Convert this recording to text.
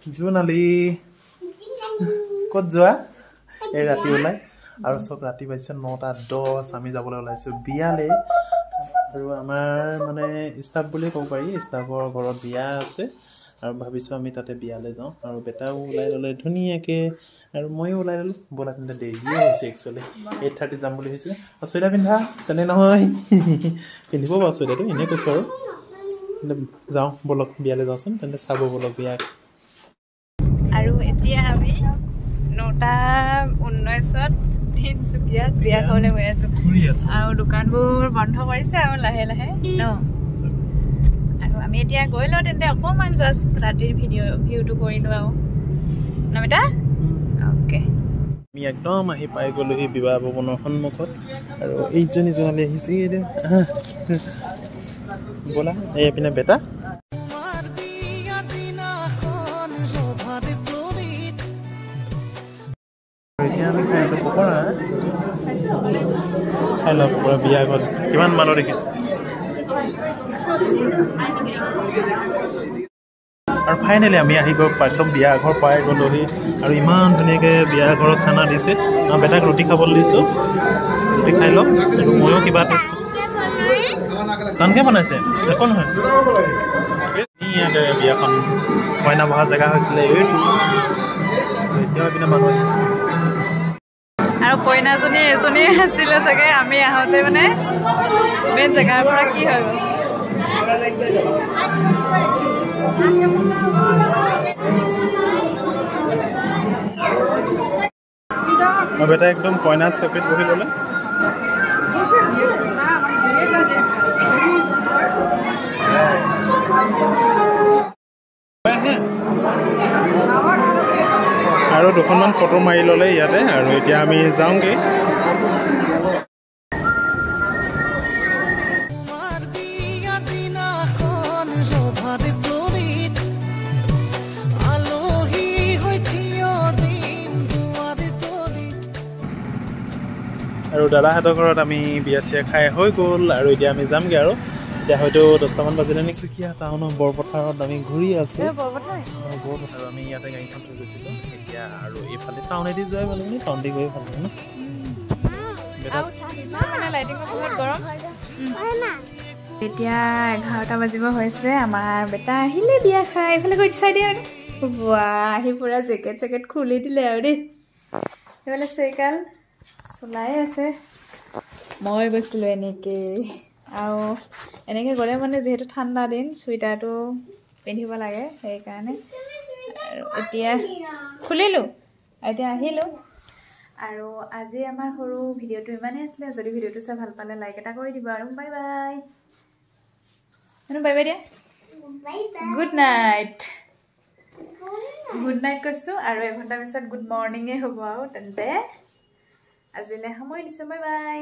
জোনালী ক'ত যোৱা এই ৰাতি ওলাই আৰু চব ৰাতি পাইছে 9:10 আমি যাবলৈ ওলাইছো বিয়ালে আৰু আমাৰ মানে ষ্টাফ বুলি ক'ব পাৰি ষ্টাফৰ ঘৰত বিয়া আছে আৰু ভাবিছো আমি তাতে বিয়ালে যাওঁ আৰু বেটাও ওলাই ল'লে ধুনীয়াকে আৰু ময়ো ওলাই ল'লো বলা কিন্তু দেৰি হৈছে একচুৱেলি 8:30 যাম বুলি হৈছে চুইদাৰ পিন্ধা তেনে নহয় পিন্ধিব বাৰু চুইদাৰটো এনেই কৈছো আৰু যাওঁ বলক বিয়ালে যাওঁচোন তেন্তে চাব বলক বিয়া আৰু এতিয়া আমি 9:19 তিনচুকীয়াত বিয়া খাবলৈ গৈ আছো আৰু দোকানবোৰ বন্ধ কৰিছে আৰু লাহে লাহে ন আৰু আমি এতিয়া গৈ লওঁ তেন্তে অকণমান জাষ্ট ৰাতিৰ ভিউটো কৰিলো আৰু নমিতা অ'কে আমি একদম আহি পাই গ'লোহি বিবাহ ভৱনৰ সন্মুখত আৰু এইজনী জোনালী আহিছে ব'লা এইপিনে বেটা এতিয়া আমি খাই আছোঁ পকৰা খাই লওঁ পকৰা বিয়া ঘৰত কিমান মানুহ দেখিছে আৰু ফাইনেলি আমি আহি গৈ একদম বিয়া ঘৰ পাই গ'লোহি আৰু ইমান ধুনীয়াকৈ বিয়া ঘৰত খানা দিছে আৰু বেটাক ৰুটি খাবলৈ দিছোঁ ৰুটি খাই লওঁ আৰু ময়ো কিবা এটা টানকৈ বনাইছে একো নহয় ধুনীয়াকৈ বিয়াখন কইনা বহা জেগা হৈছিলে এইটো এতিয়াও এইপিনে মানুহ আৰু কইনাজনী এজনী আছিলে চাগে আমি আহোঁতে মানে মেইন জেগাৰ পৰা কি হৈ গ'ল বেটা একদম কইনা চকীত বহি ল'লে আৰু দুখনমান ফটো মাৰি ল'লে ইয়াতে আৰু এতিয়া আমি যাওঁগৈ আৰু দাদাহঁতৰ ঘৰত আমি বিয়া চিয়া খাই হৈ গ'ল আৰু এতিয়া আমি যামগৈ আৰু এতিয়া হয়তো 10টামান বাজিলে নেকি চিকিয়া টাউনৰ বৰপথাৰত আমি ঘূৰি আছোঁ বৰপথাৰ আমি ইয়াতে গাড়ীখন থৈ গৈছিলোঁ এতিয়া আৰু এইফালে টাউনেদি যোৱাই ভাল মানে টাউনেদি গৈ ভাল লাগে ন এতিয়া 11টা বাজিব হৈছে আমাৰ বেটা আহিলে বিয়া খাই এইফালে গৈ চাই দিয়ে আহি পুৰা জেকেট খুলি দিলে আৰু দেই এইফালে চাইকেল চলাই আছে মই গৈছিলোঁ এনেকৈ আৰু এনেকৈ গ'লে মানে যিহেতু ঠাণ্ডা দিন চুৱেটাৰটো পিন্ধিব লাগে সেইকাৰণে আৰু এতিয়া খুলিলোঁ এতিয়া আহিলোঁ আৰু আজি আমাৰ সৰু ভিডিঅ'টো ইমানেই আছিলে যদি ভিডিঅ'টো চাই ভাল পালে লাইক এটা কৰি দিব আৰু বাই বাই বাই বাই দিয়া গুড নাইট কৈছোঁ আৰু এঘণ্টাৰ পিছত গুড মৰ্ণিঙে হ'ব আৰু তেন্তে আজিলৈ সময় দিছোঁ বাই বাই